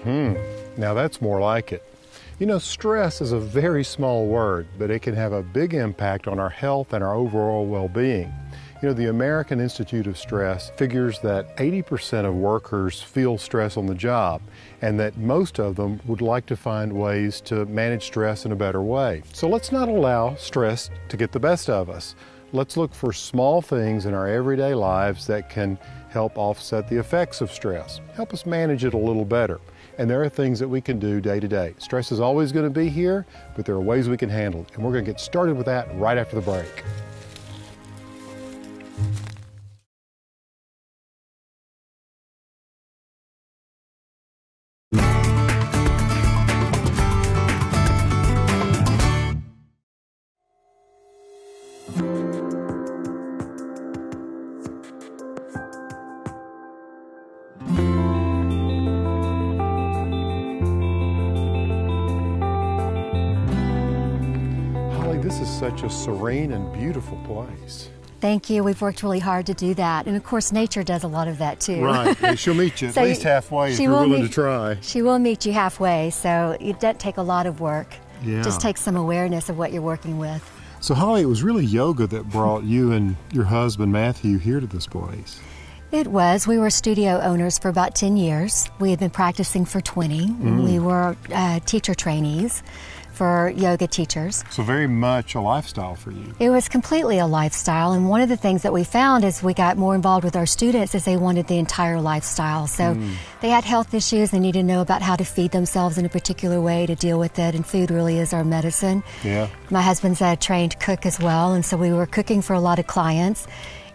Now that's more like it. You know, stress is a very small word, but it can have a big impact on our health and our overall well-being. You know, the American Institute of Stress figures that 80% of workers feel stress on the job, and that most of them would like to find ways to manage stress in a better way. So let's not allow stress to get the best of us. Let's look for small things in our everyday lives that can help offset the effects of stress, help us manage it a little better. And there are things that we can do day to day. Stress is always going to be here, but there are ways we can handle it. And we're going to get started with that right after the break. This is such a serene and beautiful place. Thank you. We've worked really hard to do that. And of course, nature does a lot of that too. Right. And she'll meet you at least halfway if you're willing to try. She will meet you halfway, so it doesn't take a lot of work. Yeah. Just takes some awareness of what you're working with. So Holly, it was really yoga that brought you and your husband Matthew here to this place. It was. We were studio owners for about 10 years. We had been practicing for 20. We were teacher trainees for yoga teachers. So very much a lifestyle for you. It was completely a lifestyle, and one of the things that we found as we got more involved with our students is they wanted the entire lifestyle. So they had health issues, they needed to know about how to feed themselves in a particular way to deal with it, and food really is our medicine. Yeah. My husband's a trained cook as well, and so we were cooking for a lot of clients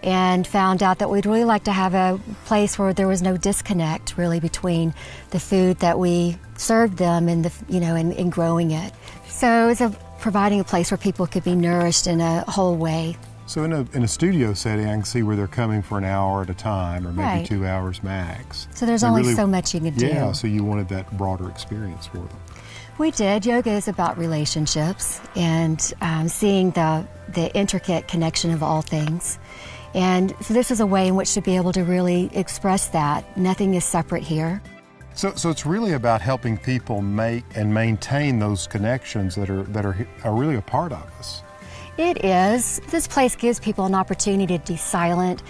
and found out that we'd really like to have a place where there was no disconnect really between the food that we served them and and growing it. So it was providing a place where people could be nourished in a whole way. So in a studio setting, I can see where they're coming for an hour at a time, or maybe Right. 2 hours max. So there's only so much you can do. Yeah, so you wanted that broader experience for them. We did. Yoga is about relationships and seeing the intricate connection of all things. And so this is a way in which to be able to really express that. Nothing is separate here. So it's really about helping people make and maintain those connections that are really a part of us. It is. This place gives people an opportunity to be silent,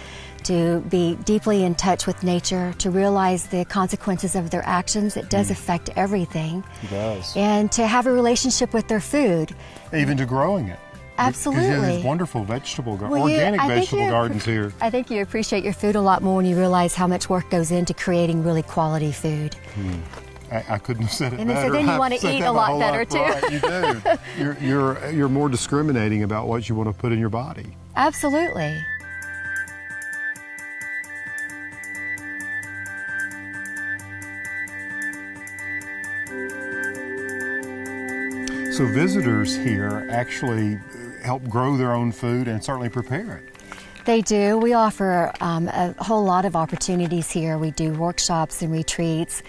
to be deeply in touch with nature, to realize the consequences of their actions. It does affect everything. It does. And to have a relationship with their food. Even to growing it. Absolutely. Because you have these wonderful organic vegetable gardens here. I think you appreciate your food a lot more when you realize how much work goes into creating really quality food. I couldn't have said it And better. so then you want to eat a lot better too. Right, you do. You're more discriminating about what you want to put in your body. Absolutely. So visitors here actually help grow their own food and certainly prepare it. They do. We offer a whole lot of opportunities here. We do workshops and retreats,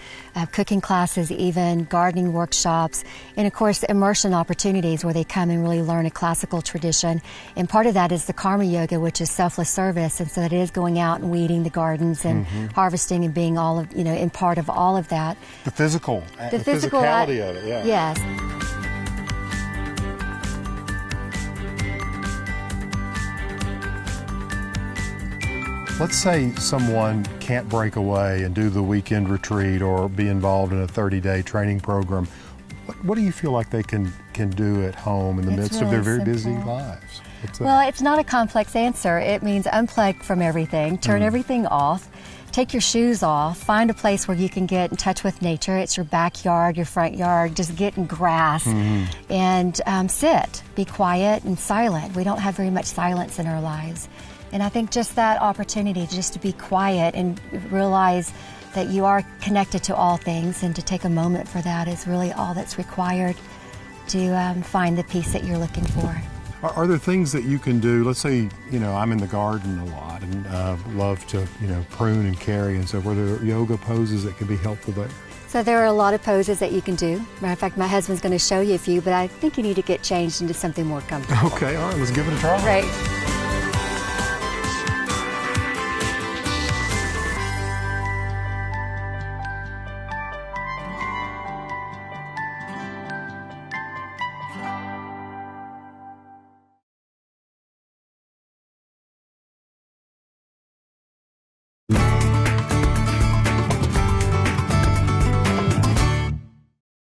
cooking classes even, gardening workshops, and of course immersion opportunities where they come and really learn a classical tradition. And part of that is the karma yoga, which is selfless service, and so that it is going out and weeding the gardens and harvesting and being all of, in part of all of that. The physicality of it, yeah. Yes. Let's say someone can't break away and do the weekend retreat or be involved in a 30-day training program. What do you feel like they can do at home in the midst of their very busy lives? Well, it's not a complex answer. It means unplug from everything, turn everything off, take your shoes off, find a place where you can get in touch with nature. It's your backyard, your front yard, just get in grass and sit, be quiet and silent. We don't have very much silence in our lives. And I think just that opportunity just to be quiet and realize that you are connected to all things and to take a moment for that is really all that's required to find the peace that you're looking for. Are there things that you can do? Let's say, I'm in the garden a lot and love to, prune and carry and so forth. Are there yoga poses that can be helpful there? So there are a lot of poses that you can do. Matter of fact, my husband's going to show you a few, but I think you need to get changed into something more comfortable. Okay, all right, let's give it a try. Right.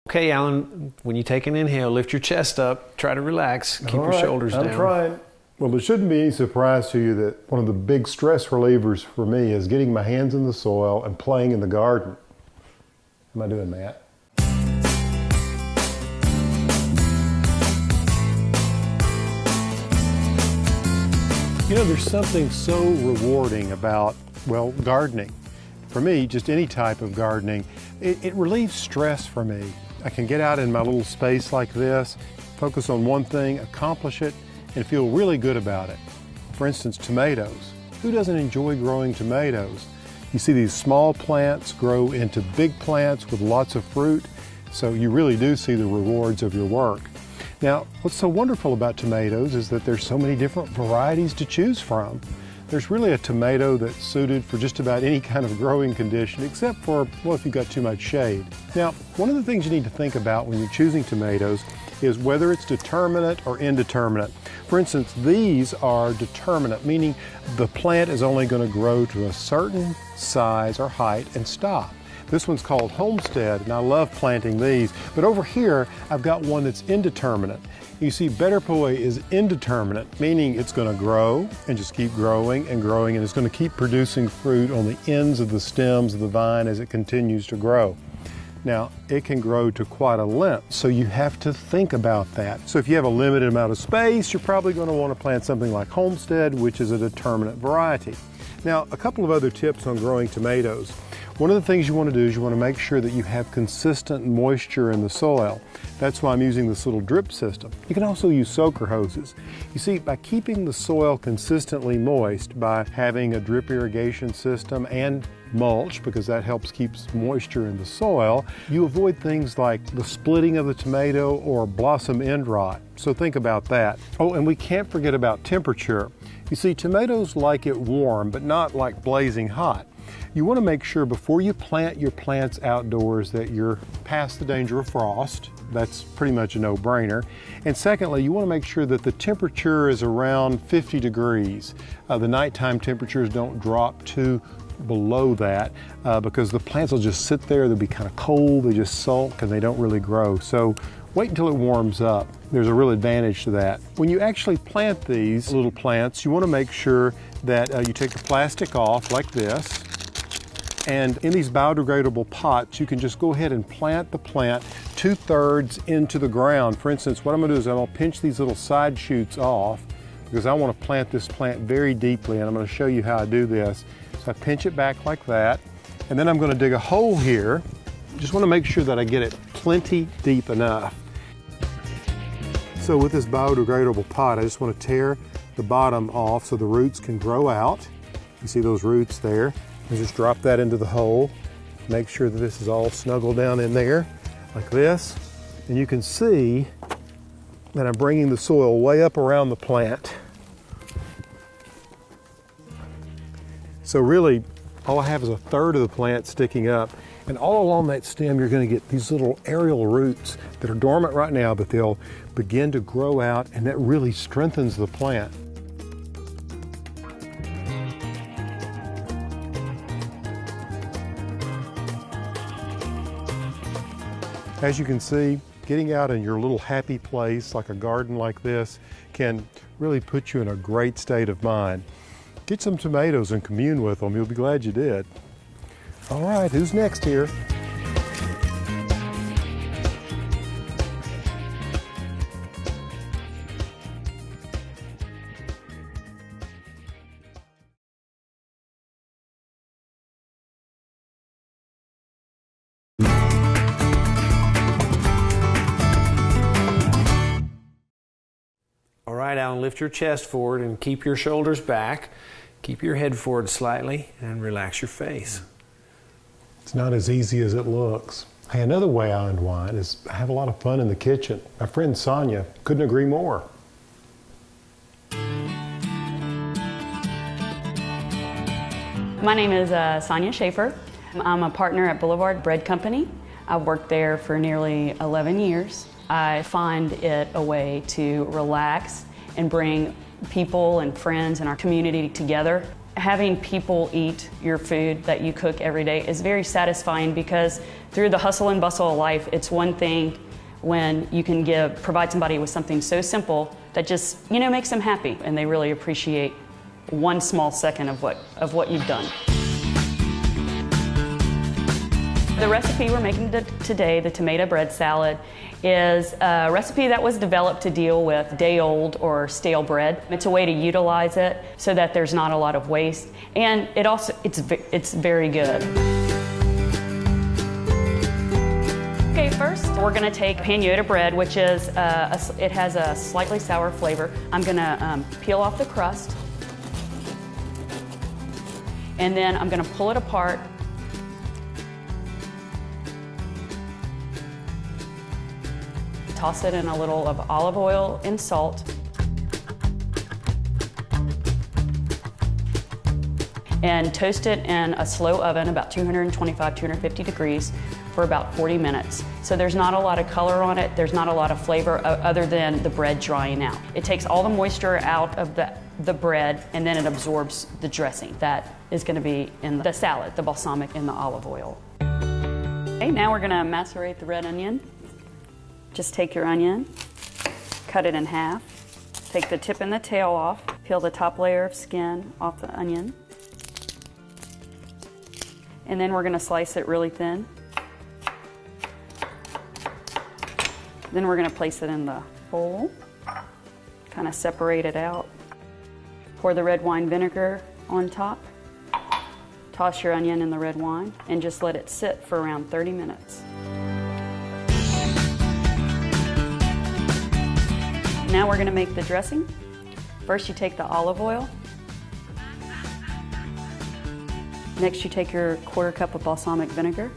Okay, Alan, when you take an inhale, lift your chest up, try to relax, keep your shoulders down. I'm trying. Well, it shouldn't be any surprise to you that one of the big stress relievers for me is getting my hands in the soil and playing in the garden. Am I doing that? You know, there's something so rewarding about, well, gardening. For me, just any type of gardening, it relieves stress for me. I can get out in my little space like this, focus on one thing, accomplish it, and feel really good about it. For instance, tomatoes. Who doesn't enjoy growing tomatoes? You see these small plants grow into big plants with lots of fruit, so you really do see the rewards of your work. Now, what's so wonderful about tomatoes is that there's so many different varieties to choose from. There's really a tomato that's suited for just about any kind of growing condition, except for, well, if you've got too much shade. Now, one of the things you need to think about when you're choosing tomatoes is whether it's determinate or indeterminate. For instance, these are determinate, meaning the plant is only going to grow to a certain size or height and stop. This one's called Homestead, and I love planting these. But over here, I've got one that's indeterminate. You see, Better Boy is indeterminate, meaning it's going to grow and just keep growing, and it's going to keep producing fruit on the ends of the stems of the vine as it continues to grow. Now, it can grow to quite a length, so you have to think about that. So if you have a limited amount of space, you're probably going to want to plant something like Homestead, which is a determinate variety. Now, a couple of other tips on growing tomatoes. One of the things you want to do is you want to make sure that you have consistent moisture in the soil. That's why I'm using this little drip system. You can also use soaker hoses. You see, by keeping the soil consistently moist, by having a drip irrigation system and mulch, because that helps keep moisture in the soil, you avoid things like the splitting of the tomato or blossom end rot. So think about that. Oh, and we can't forget about temperature. You see, tomatoes like it warm, but not like blazing hot. You want to make sure before you plant your plants outdoors that you're past the danger of frost. That's pretty much a no-brainer. And secondly, you want to make sure that the temperature is around 50 degrees. The nighttime temperatures don't drop too below that because the plants will just sit there, they'll be kind of cold, they just sulk and they don't really grow. So wait until it warms up. There's a real advantage to that. When you actually plant these little plants, you want to make sure that you take the plastic off like this. And in these biodegradable pots, you can just go ahead and plant the plant 2/3 into the ground. For instance, what I'm going to do is I'm going to pinch these little side shoots off because I want to plant this plant very deeply, and I'm going to show you how I do this. So I pinch it back like that, and then I'm going to dig a hole here. Just want to make sure that I get it plenty deep enough. So with this biodegradable pot, I just want to tear the bottom off so the roots can grow out. You see those roots there? And just drop that into the hole. Make sure that this is all snuggled down in there like this. And you can see that I'm bringing the soil way up around the plant. So really, all I have is 1/3 of the plant sticking up. And all along that stem, you're going to get these little aerial roots that are dormant right now, but they'll begin to grow out, and that really strengthens the plant. As you can see, getting out in your little happy place like a garden like this can really put you in a great state of mind. Get some tomatoes and commune with them. You'll be glad you did. All right, who's next here? All right, Alan, lift your chest forward and keep your shoulders back. Keep your head forward slightly and relax your face. It's not as easy as it looks. Hey, another way I unwind is I have a lot of fun in the kitchen. My friend Sonia couldn't agree more. My name is Sonia Schaefer. I'm a partner at Boulevard Bread Company. I've worked there for nearly 11 years. I find it a way to relax and bring people and friends in our community together. Having people eat your food that you cook every day is very satisfying, because through the hustle and bustle of life, it's one thing when you can provide somebody with something so simple that just, you know, makes them happy, and they really appreciate one small second of what you've done. The recipe we're making today, the tomato bread salad, is a recipe that was developed to deal with day-old or stale bread. It's a way to utilize it so that there's not a lot of waste, and it's very good. Okay, first we're going to take pañota bread, which is it has a slightly sour flavor. I'm going to peel off the crust, and then I'm going to pull it apart. Toss it in a little of olive oil and salt. And toast it in a slow oven, about 225, 250 degrees, for about 40 minutes. So there's not a lot of color on it, there's not a lot of flavor other than the bread drying out. It takes all the moisture out of the bread, and then it absorbs the dressing that is going to be in the salad, the balsamic and the olive oil. Okay, now we're going to macerate the red onion. Just take your onion, cut it in half, take the tip and the tail off, peel the top layer of skin off the onion, and then we're going to slice it really thin. Then we're going to place it in the bowl, kind of separate it out. Pour the red wine vinegar on top, toss your onion in the red wine, and just let it sit for around 30 minutes. Now we're going to make the dressing. First you take the olive oil. Next you take your 1/4 cup of balsamic vinegar.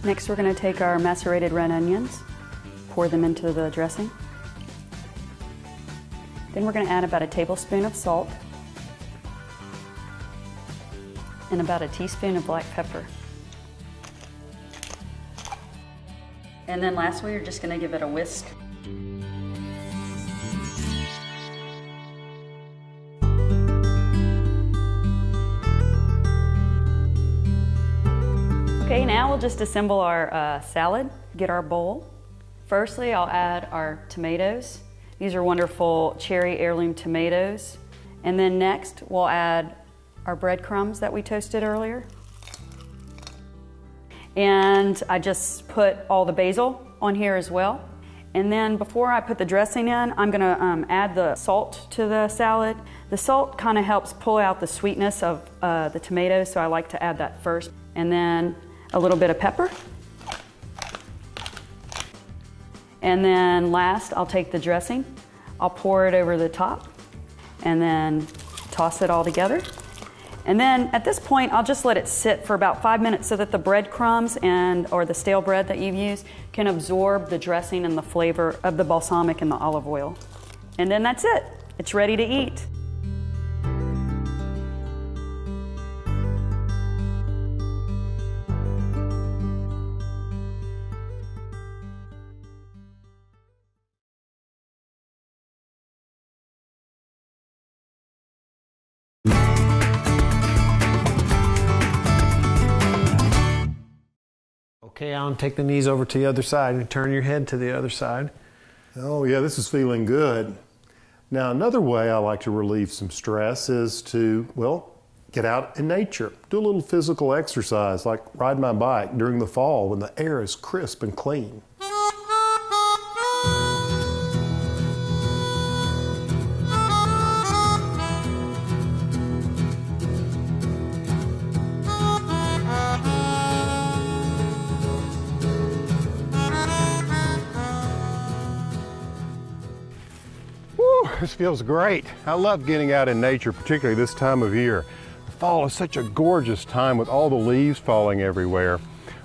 Next we're going to take our macerated red onions, pour them into the dressing. Then we're going to add about a tablespoon of salt and about a teaspoon of black pepper. And then lastly, you're just going to give it a whisk. Okay, now we'll just assemble our salad, get our bowl. Firstly, I'll add our tomatoes. These are wonderful cherry heirloom tomatoes. And then next, we'll add our breadcrumbs that we toasted earlier. And I just put all the basil on here as well. And then before I put the dressing in, I'm gonna add the salt to the salad. The salt kind of helps pull out the sweetness of the tomatoes, so I like to add that first. And then a little bit of pepper. And then last, I'll take the dressing, I'll pour it over the top, and then toss it all together. And then at this point, I'll just let it sit for about 5 minutes so that the breadcrumbs or the stale bread that you've used can absorb the dressing and the flavor of the balsamic and the olive oil. And then that's it. It's ready to eat. Okay, Alan, take the knees over to the other side and turn your head to the other side. Oh yeah, this is feeling good. Now another way I like to relieve some stress is to, well, get out in nature. Do a little physical exercise like ride my bike during the fall when the air is crisp and clean. This feels great. I love getting out in nature, particularly this time of year. Fall is such a gorgeous time with all the leaves falling everywhere.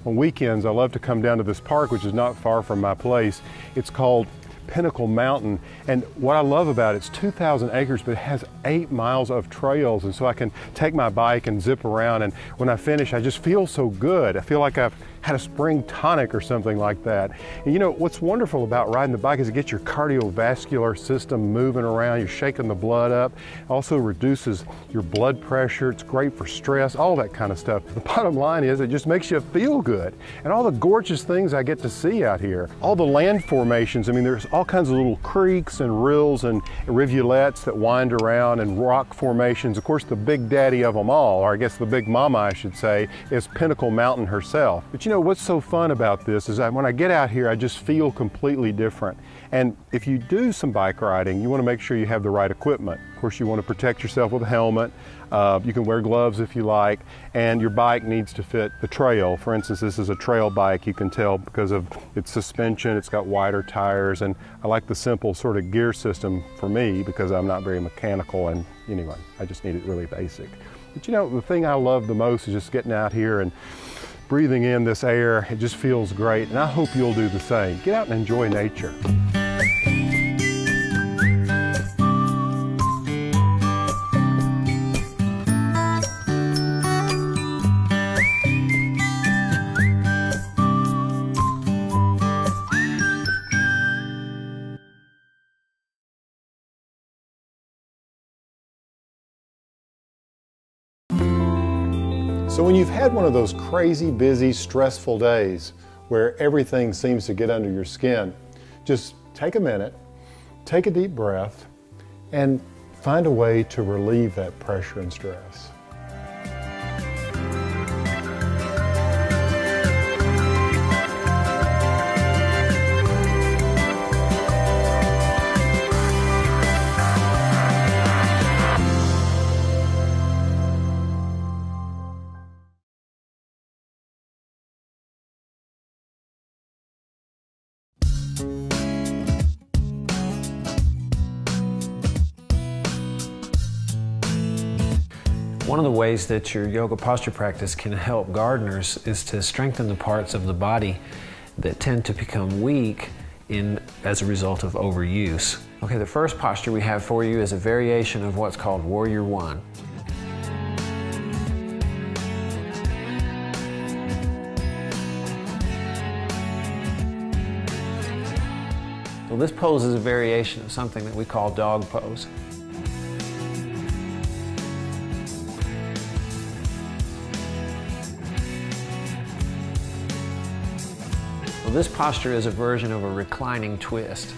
On weekends, I love to come down to this park, which is not far from my place. It's called Pinnacle Mountain. And what I love about it, it's 2,000 acres, but it has 8 miles of trails. And so I can take my bike and zip around. And when I finish, I just feel so good. I feel like I've had a spring tonic or something like that. And you know, what's wonderful about riding the bike is it gets your cardiovascular system moving around. You're shaking the blood up. It also reduces your blood pressure. It's great for stress, all that kind of stuff. The bottom line is it just makes you feel good. And all the gorgeous things I get to see out here. All the land formations, I mean, there's all kinds of little creeks and rills and rivulets that wind around, and rock formations. Of course, the big daddy of them all, or I guess the big mama I should say, is Pinnacle Mountain herself. But you know what's so fun about this is when I get out here, I just feel completely different. And if you do some bike riding, you want to make sure you have the right equipment. Of course, you want to protect yourself with a helmet. You can wear gloves if you like, and your bike needs to fit the trail. For instance, this is a trail bike. You can tell because of its suspension. It's got wider tires, and I like the simple sort of gear system for me because I'm not very mechanical, and anyway, I just need it really basic. But you know, the thing I love the most is just getting out here and breathing in this air. It just feels great, and I hope you'll do the same. Get out and enjoy nature. So when you've had one of those crazy, busy, stressful days where everything seems to get under your skin, just take a minute, take a deep breath, and find a way to relieve that pressure and stress. One of the ways that your yoga posture practice can help gardeners is to strengthen the parts of the body that tend to become weak as a result of overuse. Okay, the first posture we have for you is a variation of what's called Warrior One. Well, this pose is a variation of something that we call dog pose. Well, this posture is a version of a reclining twist.